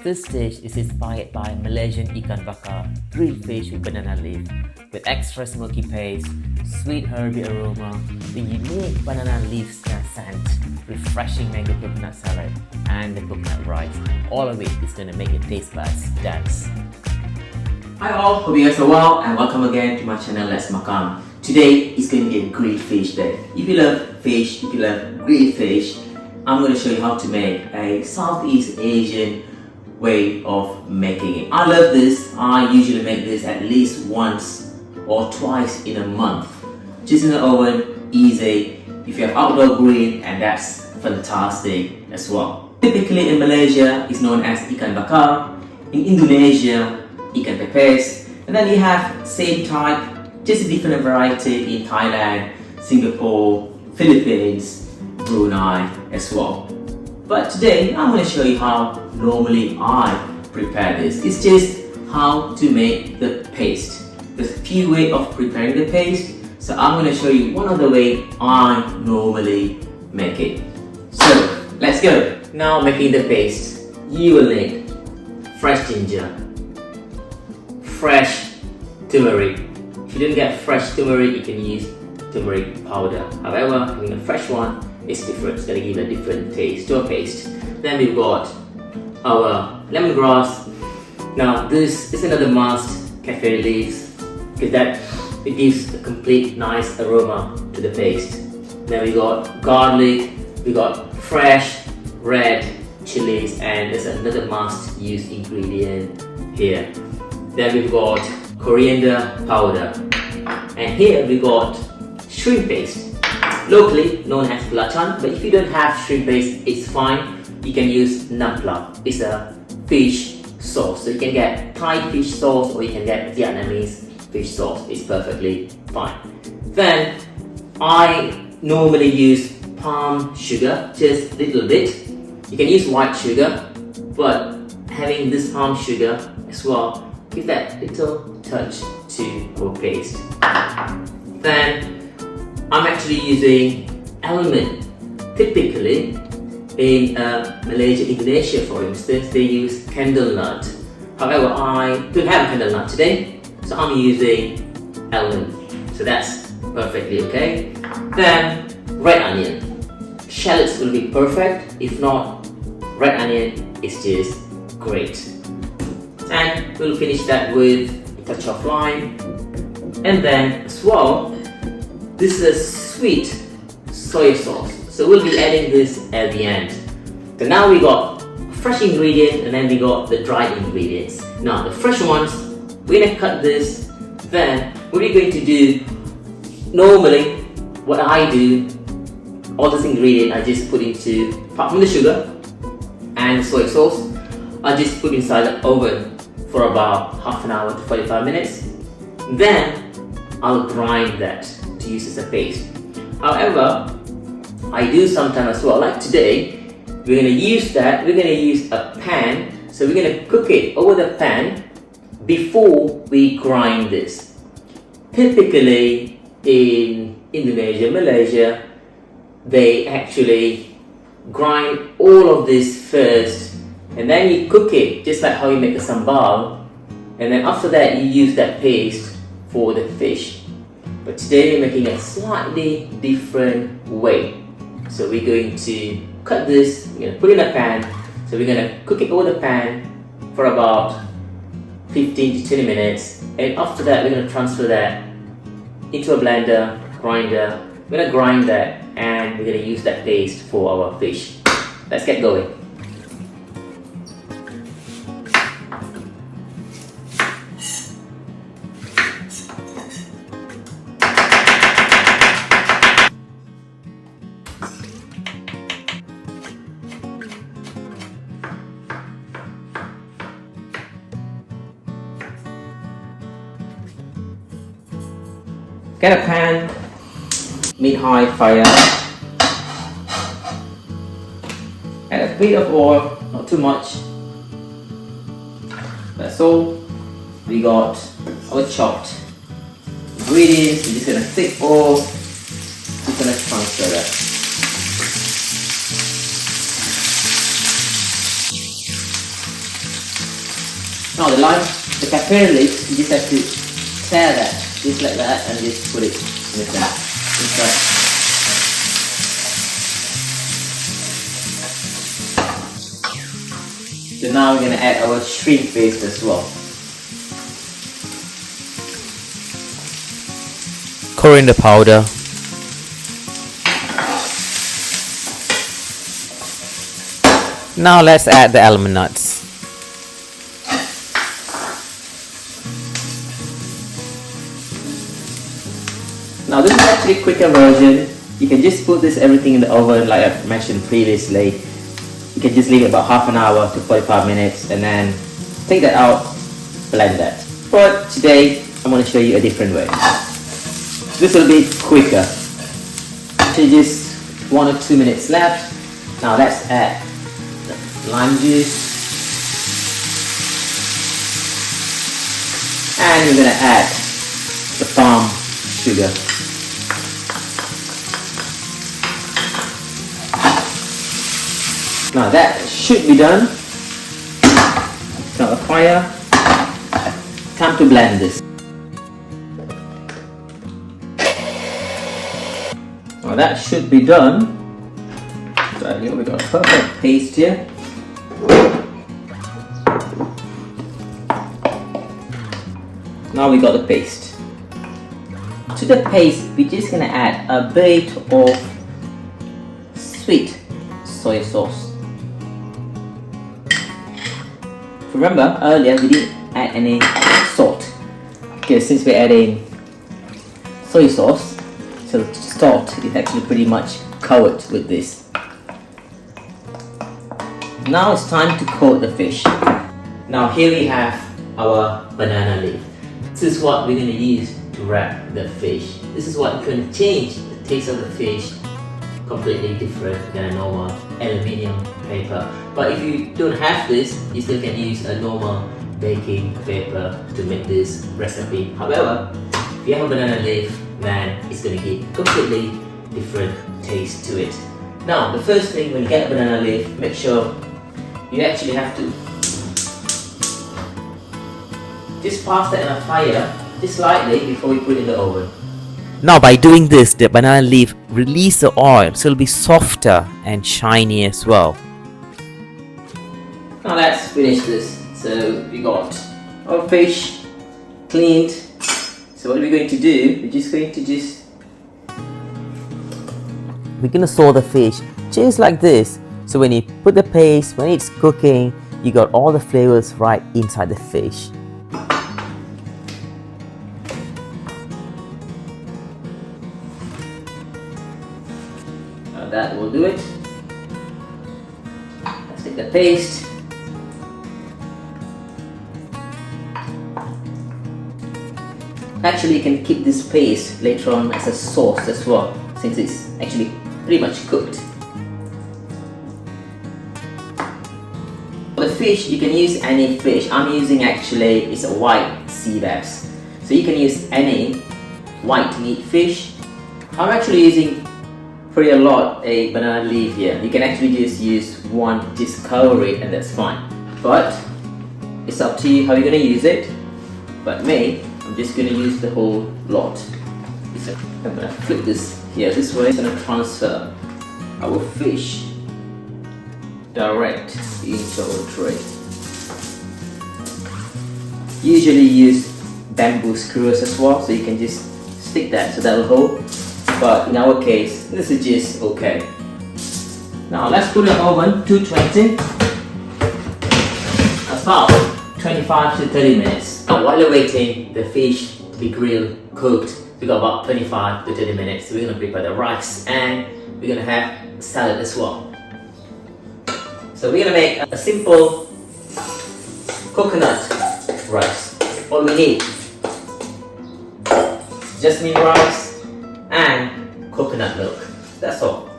This dish is inspired by Malaysian Ikan Bakar, grilled fish with banana leaf, with extra smoky paste, sweet herby aroma, the unique banana leaf scent, refreshing mango coconut salad, and the coconut rice. All of it is going to make your taste buds dance. Hi all, hope you guys are well and welcome again to my channel Let's Makan. Today is going to be a grilled fish day. If you love fish, if you love grilled fish, I'm going to show you how to make a Southeast Asian way of making it. I love this. I usually make this at least once or twice in a month. Just in the oven, easy. If you have outdoor grill, and that's fantastic as well. Typically in Malaysia, it's known as Ikan Bakar. In Indonesia, Ikan Pepes. And then you have same type, just a different variety in Thailand, Singapore, Philippines, Brunei as well. But today I'm going to show you how normally I prepare this. It's just how to make the paste. There's a few ways of preparing the paste, so I'm going to show you one of the way I normally make it. So let's go. Now making the paste, you will need fresh ginger, fresh turmeric. If you don't get fresh turmeric, you can use turmeric powder. However, having a fresh one is different. It's going to give a different taste to a paste. Then we've got our lemongrass. Now this is another must, cafe leaves, because that it gives a complete nice aroma to the paste. Then we got garlic, we got fresh red chilies, and there's another must use ingredient here. Then we've got coriander powder, and here we got shrimp paste, locally known as belacan, but if you don't have shrimp paste, it's fine. You can use naan plaa. It's a fish sauce, so you can get Thai fish sauce or you can get Vietnamese fish sauce. It's perfectly fine. Then I normally use palm sugar, just a little bit. You can use white sugar, but having this palm sugar as well, give that little touch to our paste. Then I'm actually using almond. Typically in Malaysia, Indonesia for instance, they use candle nut. However, I don't have candle nut today, so I'm using almond. So that's perfectly okay. Then red onion. Shallots will be perfect. If not, red onion is just great. And we'll finish that with a touch of lime. And then as well, this is a sweet soy sauce, so we'll be adding this at the end. So now we got fresh ingredient and then we got the dried ingredients. Now the fresh ones, we're gonna cut this. Then what we're going to do, normally what I do, all this ingredient I just put into, apart from the sugar and soy sauce, I just put inside the oven for about half an hour to 45 minutes. Then I'll grind that to use as a paste. However, I do sometimes as well, like today, we're going to use a pan, so we're going to cook it over the pan before we grind this. Typically in Indonesia, Malaysia, they actually grind all of this first and then you cook it just like how you make a sambal, and then after that you use that paste for the fish. But today we're making a slightly different way. So we're going to cut this, we're going to put it in a pan. So we're going to cook it over the pan for about 15 to 20 minutes. And after that we're going to transfer that into a blender, grinder. We're going to grind that and we're going to use that paste for our fish. Let's get going. Get a pan, mid-high fire, add a bit of oil, not too much. That's all. We got our chopped ingredients. We're just gonna take oil, just gonna transfer that. Now the pepper leaves, you just have to tear that, just like that, and just put it inside. So now we're going to add our shrimp paste as well. Coriander powder. Now let's add the almond nuts. Now this is actually a quicker version. You can just put this everything in the oven like I mentioned previously. You can just leave it about half an hour to 45 minutes and then take that out, blend that. But today I'm going to show you a different way. This will be quicker. So just 1 or 2 minutes left. Now let's add the lime juice. And we're going to add the palm sugar. Now that should be done. Turn the fire. Time to blend this. Now that should be done. So here we got a perfect paste here. Now we got the paste. To the paste, we're just gonna add a bit of sweet soy sauce. Remember earlier we didn't add any salt because since we're adding soy sauce, so the salt is actually pretty much covered with this. Now it's time to coat the fish. Now here we have our banana leaf. This is what we're going to use to wrap the fish. This is what can change the taste of the fish completely different than a normal aluminium paper. But if you don't have this, you still can use a normal baking paper to make this recipe. However, if you have a banana leaf, then it's going to give completely different taste to it. Now, the first thing when you get a banana leaf, make sure you actually have to just pass that in a fire just slightly before you put it in the oven. Now by doing this, the banana leaf release the oil, so it'll be softer and shiny as well. Now let's finish this. So we got our fish cleaned. So what are we going to do? We're gonna sew the fish just like this. So when you put the paste, when it's cooking, you got all the flavors right inside the fish. That will do it. Let's take the paste. Actually, you can keep this paste later on as a sauce as well, since it's actually pretty much cooked. For the fish, you can use any fish. I'm using actually, it's a white sea bass. So you can use any white meat fish. I'm actually using pretty a lot a banana leaf here. You can actually just use one, just cover it and that's fine. But it's up to you how you're going to use it. But me, I'm just going to use the whole lot. So I'm going to flip this here this way. I'm going to transfer our fish direct into our tray. Usually use bamboo skewers as well, so you can just stick that so that will hold. But in our case, this is just okay. Now let's put it in the oven, 220. About 25 to 30 minutes. Now while you're waiting the fish to be grilled, cooked, we got about 25 to 30 minutes. So we're gonna prepare the rice and we're gonna have salad as well. So we're gonna make a simple coconut rice. All we need, jasmine rice and coconut milk. That's all.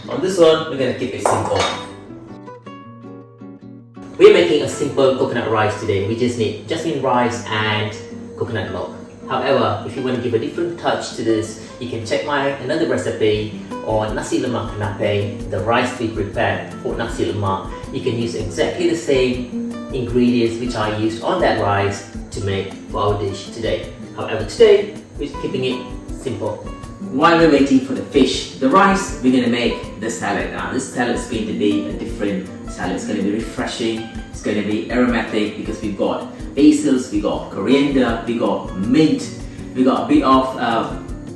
On this one, we're gonna keep it simple. We're making a simple coconut rice today. We just need jasmine rice and coconut milk. However, if you want to give a different touch to this, you can check my another recipe on nasi lemak kanape, the rice we prepared for nasi lemak. You can use exactly the same ingredients which I used on that rice to make for our dish today. However, today we're keeping it simple. While we're waiting for the fish, the rice, we're going to make the salad. Now this salad is going to be a different salad. It's going to be refreshing, it's going to be aromatic because we've got basils, we got coriander, we got mint, we got a bit of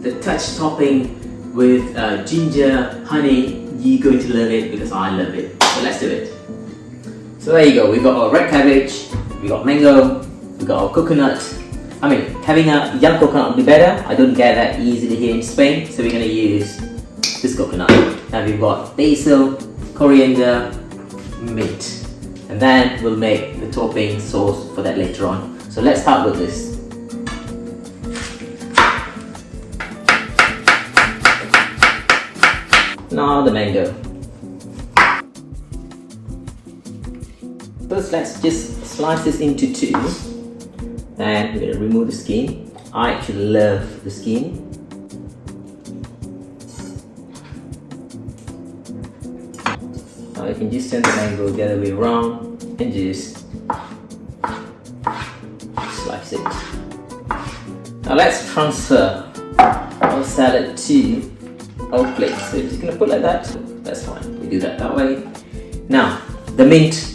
the touch topping with ginger, honey. You're going to love it because I love it. So let's do it. So there you go, we got our red cabbage, we got mango, we got our coconut. I mean, having a young coconut would be better. I don't get that easily here in Spain, so we're going to use this coconut. And we've got basil, coriander, mint. And then we'll make the topping sauce for that later on. So let's start with this. Now the mango. First, let's just slice this into two. And we're going to remove the skin. I actually love the skin. Now you can just turn the mango the other way around and just slice it. Now let's transfer our salad to our plate. So you're just going to put like that. That's fine. We do that way. Now the mint.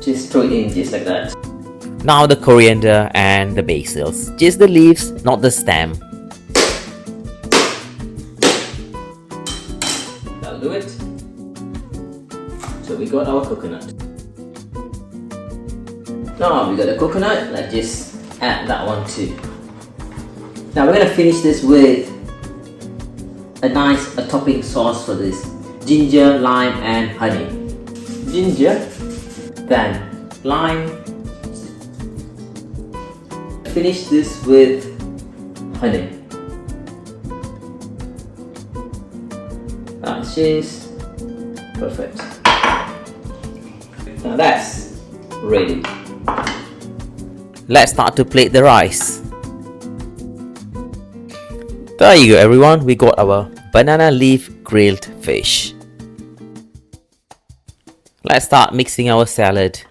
Just throw it in just like that. Now the coriander and the basils. Just the leaves, not the stem. That'll do it. So we got our coconut. Now we got the coconut, let's just add that one too. Now we're going to finish this with a topping sauce for this. Ginger, lime and honey. Ginger, then lime. Finish this with honey. That's just perfect. Now that's ready. Let's start to plate the rice. There you go everyone, we got our banana leaf grilled fish. Let's start mixing our salad.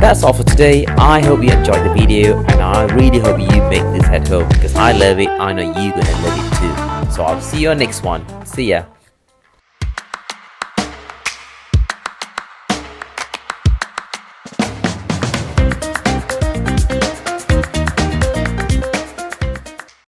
That's all for today. I hope you enjoyed the video and I really hope you make this at home because I love it. I know you're gonna love it too. So I'll see you on next one. See ya.